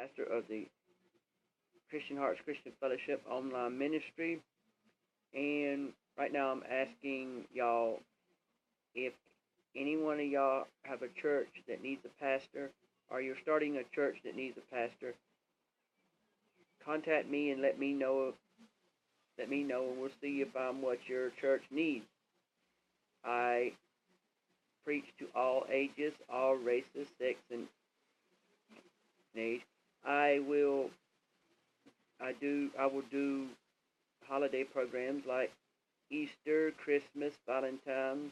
pastor of the Christian Hearts Christian Fellowship online ministry. And right now I'm asking y'all if any one of y'all have a church that needs a pastor, or you're starting a church that needs a pastor, contact me and let me know, and we'll see if I'm what your church needs. I preach to all ages, all races, sex, and age. I will do holiday programs like Easter, Christmas, Valentine's,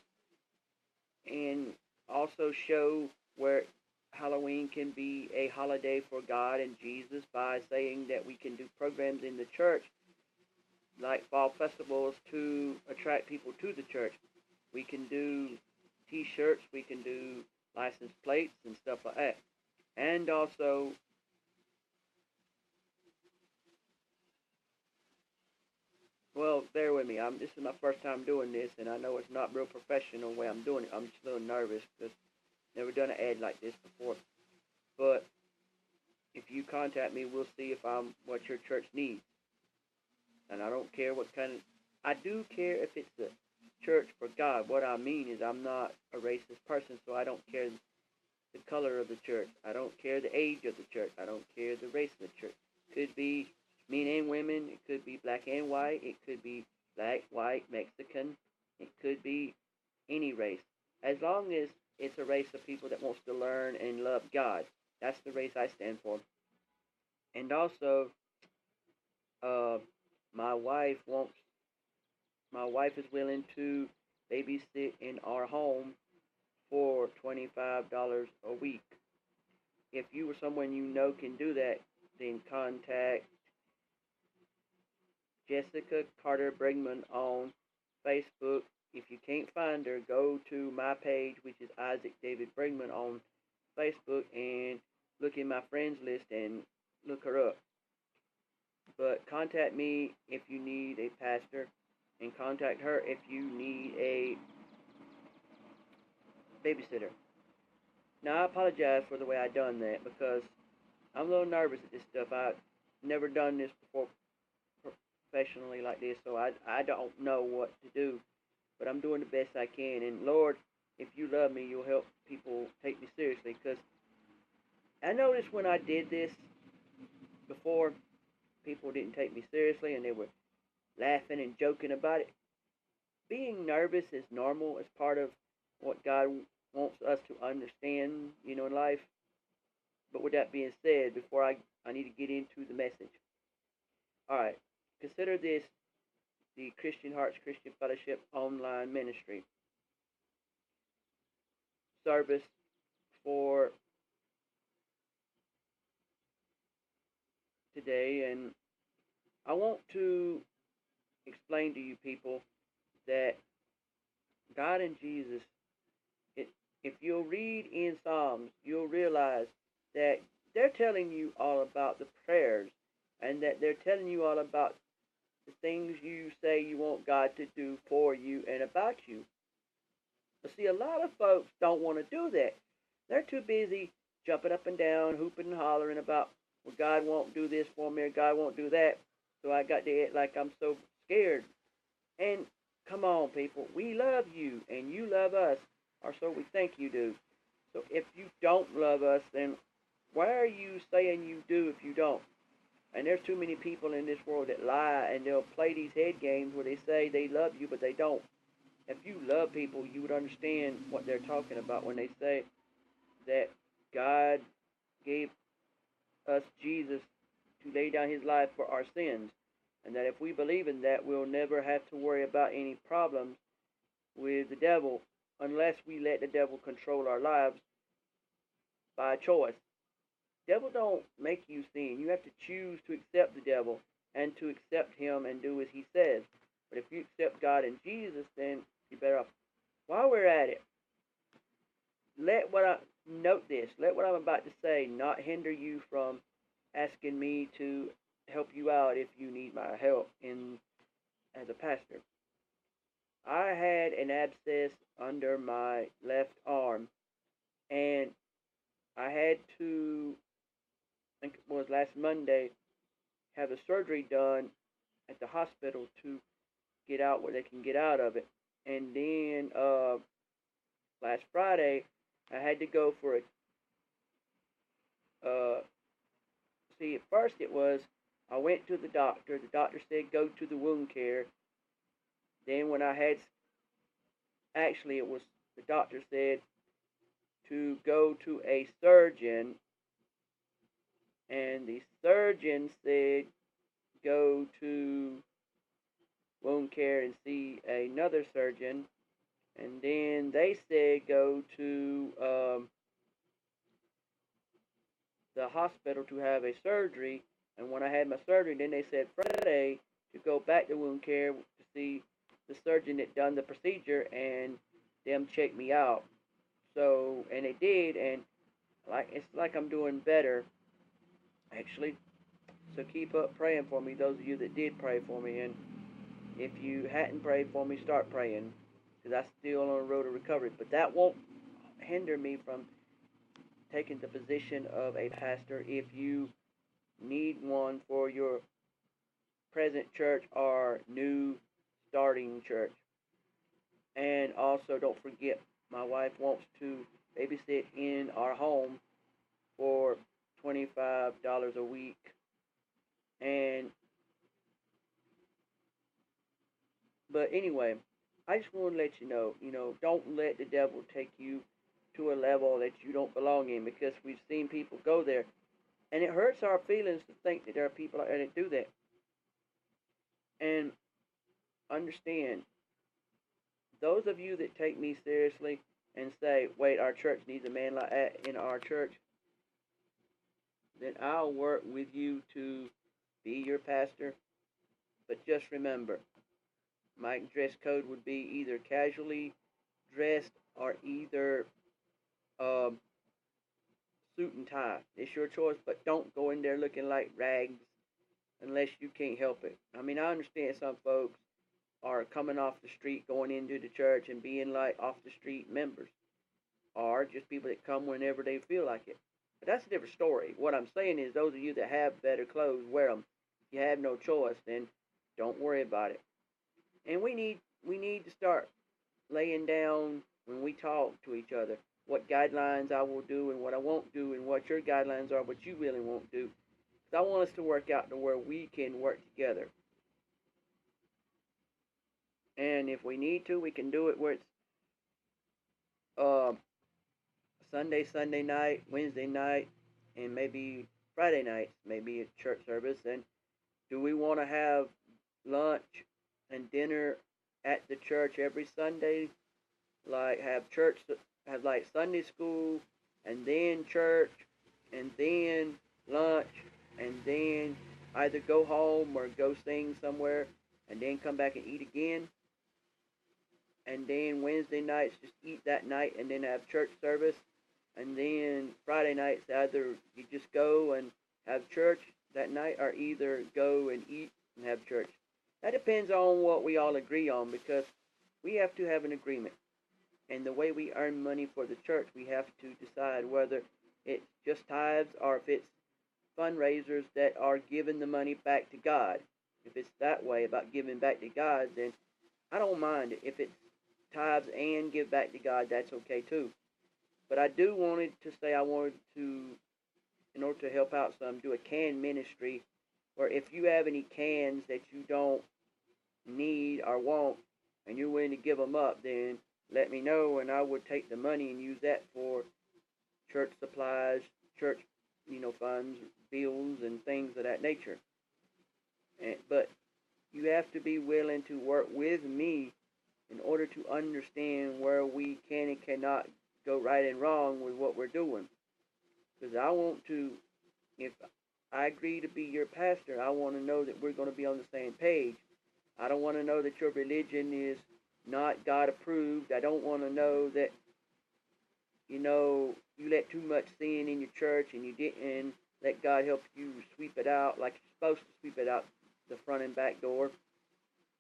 and also show where Halloween can be a holiday for God and Jesus by saying that we can do programs in the church like fall festivals to attract people to the church. We can do t-shirts, we can do license plates and stuff like that. And also, well, bear with me. This is my first time doing this, and I know it's not real professional the way I'm doing it. I'm just a little nervous because I've never done an ad like this before. But if you contact me, we'll see if I'm what your church needs. And I don't care what kind of... I do care if it's a church for God. What I mean is I'm not a racist person, so I don't care the color of the church. I don't care the age of the church. I don't care the race of the church. Could be men and women. It could be black and white. It could be black, white, Mexican. It could be any race. As long as it's a race of people that wants to learn and love God. That's the race I stand for. And also, my wife is willing to babysit in our home for $25 a week. If you or someone you know can do that, then contact Jessica Carter Brigman on Facebook. If you can't find her, go to my page, which is Isaac David Brigman on Facebook, and look in my friends list and look her up. But contact me if you need a pastor, and contact her if you need a babysitter. Now, I apologize for the way I done that because I'm a little nervous at this stuff. I've never done this before professionally like this, so I don't know what to do. But I'm doing the best I can. And Lord, if you love me, you'll help people take me seriously. Because I noticed when I did this before, people didn't take me seriously and they were laughing and joking about it. Being nervous is normal. It's part of what God wants us to understand, in life. But with that being said, before I need to get into the message. Alright, consider this the Christian Hearts Christian Fellowship online ministry service for today, and I want to explain to you people that God and Jesus, if you'll read in Psalms, you'll realize that they're telling you all about the prayers, and that they're telling you all about the things you say you want God to do for you and about you. But see, a lot of folks don't want to do that. They're too busy jumping up and down, hooping and hollering about, well, God won't do this for me, or God won't do that, so I got to act like I'm so scared. And come on, people, we love you, and you love us, or so we think you do. So if you don't love us, then why are you saying you do if you don't? And there's too many people in this world that lie, and they'll play these head games where they say they love you, but they don't. If you love people, you would understand what they're talking about when they say that God gave us Jesus to lay down his life for our sins. And that if we believe in that, we'll never have to worry about any problems with the devil unless we let the devil control our lives by choice. Devil don't make you sin. You have to choose to accept the devil and to accept him and do as he says. But if you accept God and Jesus, then you're better off. While we're at it, let what I'm about to say not hinder you from asking me to help you out if you need my help as a pastor. I had an abscess under my left arm, and I had to think it was last Monday, have the surgery done at the hospital to get out what they can get out of it. And then last Friday, I had to go for a see. At first, it was I went to the doctor. The doctor said go to the wound care. Then when I had actually it was the doctor said to go to a surgeon, and the surgeon said go to wound care and see another surgeon, and then they said go to the hospital to have a surgery. And when I had my surgery, then they said Friday to go back to wound care to see the surgeon that done the procedure and them check me out. So, and they did, and like it's like I'm doing better actually. So keep up praying for me, those of you that did pray for me, and if you hadn't prayed for me, start praying, because I'm still on the road to recovery. But that won't hinder me from taking the position of a pastor if you need one for your present church or new starting church. And also, don't forget, my wife wants to babysit in our home for $25 a week. And but anyway, I just want to let you know, don't let the devil take you to a level that you don't belong in, because we've seen people go there, and it hurts our feelings to think that there are people out there that do that. And understand, those of you that take me seriously and say, wait, our church needs a man like that in our church, then I'll work with you to be your pastor. But just remember, my dress code would be either casually dressed or either suit and tie. It's your choice, but don't go in there looking like rags unless you can't help it. I mean, I understand some folks are coming off the street, going into the church and being like off the street members, or just people that come whenever they feel like it. But that's a different story. What I'm saying is, those of you that have better clothes, wear them. If you have no choice, then don't worry about it. And we need to start laying down, when we talk to each other, what guidelines I will do and what I won't do, and what your guidelines are, what you will and won't do. Because I want us to work out to where we can work together. And if we need to, we can do it where it's uh, Sunday night, Wednesday night, and maybe Friday nights, maybe a church service. And do we want to have lunch and dinner at the church every Sunday? Like have like Sunday school, and then church, and then lunch, and then either go home or go sing somewhere, and then come back and eat again. And then Wednesday nights, just eat that night, and then have church service. And then Friday nights, either you just go and have church that night, or either go and eat and have church. That depends on what we all agree on, because we have to have an agreement. And the way we earn money for the church, we have to decide whether it's just tithes or if it's fundraisers that are giving the money back to God. If it's that way, about giving back to God, then I don't mind it. If it's tithes and give back to God, that's okay too. But I do wanted to say, I wanted to, in order to help out some, do a can ministry, where if you have any cans that you don't need or want, and you're willing to give them up, then let me know, and I would take the money and use that for church supplies, church, funds, bills, and things of that nature. But you have to be willing to work with me in order to understand where we can and cannot go right and wrong with what we're doing. Because I want to, if I agree to be your pastor, I want to know that we're going to be on the same page. I don't want to know that your religion is not God approved. I don't want to know that, you let too much sin in your church and you didn't let God help you sweep it out like you're supposed to sweep it out the front and back door.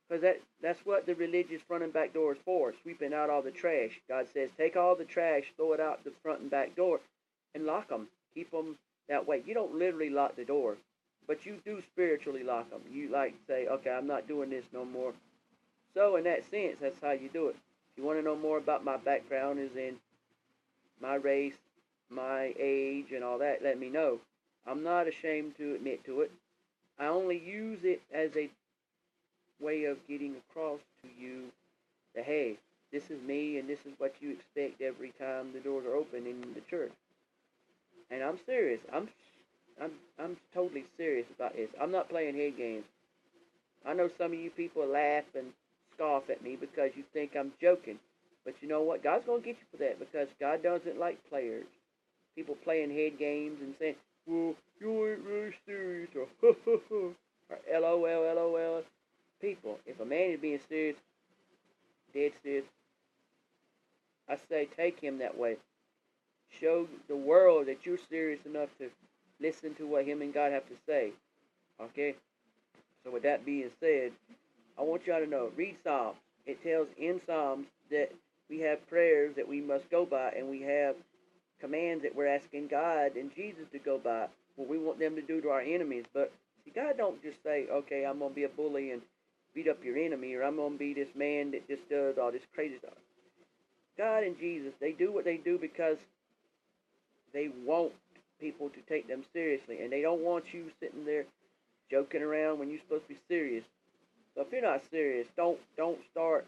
Because that's what the religious front and back door is for, sweeping out all the trash. God says, take all the trash, throw it out the front and back door, and lock them. Keep them That way, you don't literally lock the door, but you do spiritually lock them. You like say, okay, I'm not doing this no more. So in that sense, that's how you do it. If you want to know more about my background, is in my race, my age, and all that, let me know. I'm not ashamed to admit to it. I only use it as a way of getting across to you that, hey, this is me and this is what you expect every time the doors are open in the church. And I'm serious. I'm totally serious about this. I'm not playing head games. I know some of you people laugh and scoff at me because you think I'm joking. But you know what? God's going to get you for that, because God doesn't like players. People playing head games and saying, well, you ain't really serious, or or LOL, LOL. People, if a man is being serious, dead serious, I say take him that way. Show the world that you're serious enough to listen to what him and God have to say. Okay? So with that being said, I want y'all to know, read Psalms. It tells in Psalms that we have prayers that we must go by, and we have commands that we're asking God and Jesus to go by, what we want them to do to our enemies. But see, God don't just say, okay, I'm going to be a bully and beat up your enemy, or I'm going to be this man that just does all this crazy stuff. God and Jesus, they do what they do because they want people to take them seriously, and they don't want you sitting there joking around when you're supposed to be serious. So if you're not serious, don't start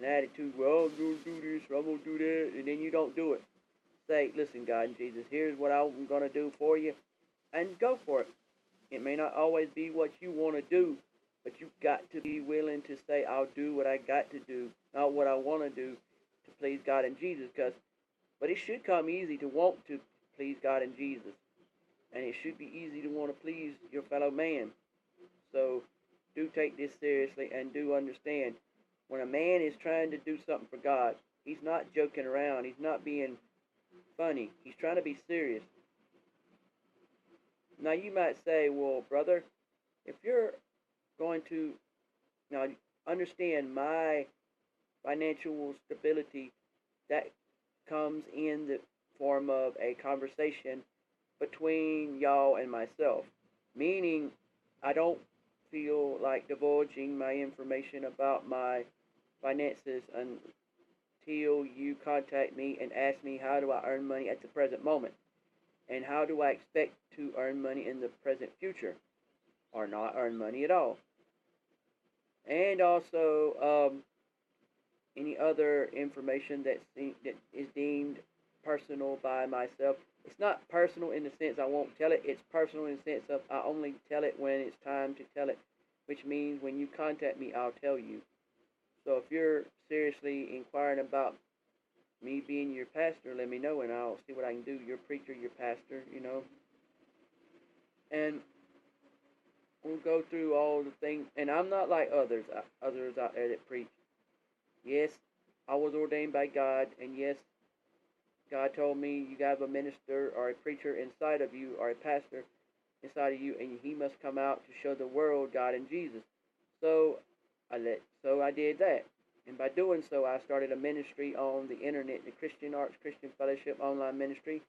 an attitude, well, I'm going to do this, or I'm going to do that, and then you don't do it. Say, listen, God and Jesus, here's what I'm going to do for you, and go for it. It may not always be what you want to do, but you've got to be willing to say, I'll do what I got to do, not what I want to do to please God and Jesus. But it should come easy to want to please God and Jesus, and it should be easy to want to please your fellow man. So do take this seriously, and do understand, when a man is trying to do something for God, he's not joking around, he's not being funny, he's trying to be serious. Now you might say, well, brother, if you're going to, now understand, my financial stability, that comes in the form of a conversation between y'all and myself, meaning I don't feel like divulging my information about my finances until you contact me and ask me, how do I earn money at the present moment, and how do I expect to earn money in the present future, or not earn money at all. And also any other information that is deemed personal by myself. It's not personal in the sense I won't tell it. It's personal in the sense of I only tell it when it's time to tell it, which means when you contact me, I'll tell you. So if you're seriously inquiring about me being your pastor, let me know, and I'll see what I can do. You're a preacher, you're a pastor, you know. And we'll go through all the things. And I'm not like others out there that preach. Yes, I was ordained by God, and yes, God told me you have a minister or a preacher inside of you, or a pastor inside of you, and he must come out to show the world God and Jesus. So I did that. And by doing so, I started a ministry on the internet, the Christian Arts Christian Fellowship online ministry,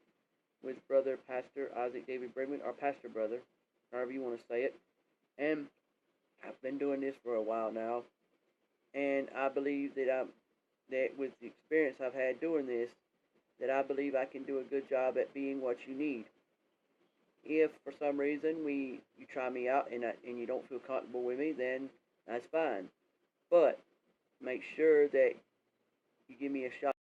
with Brother Pastor Isaac David Brigham, or Pastor Brother, however you want to say it. And I've been doing this for a while now, and I believe that with the experience I've had doing this, that I believe I can do a good job at being what you need. If for some reason you try me out and you don't feel comfortable with me, then that's fine. But make sure that you give me a shot.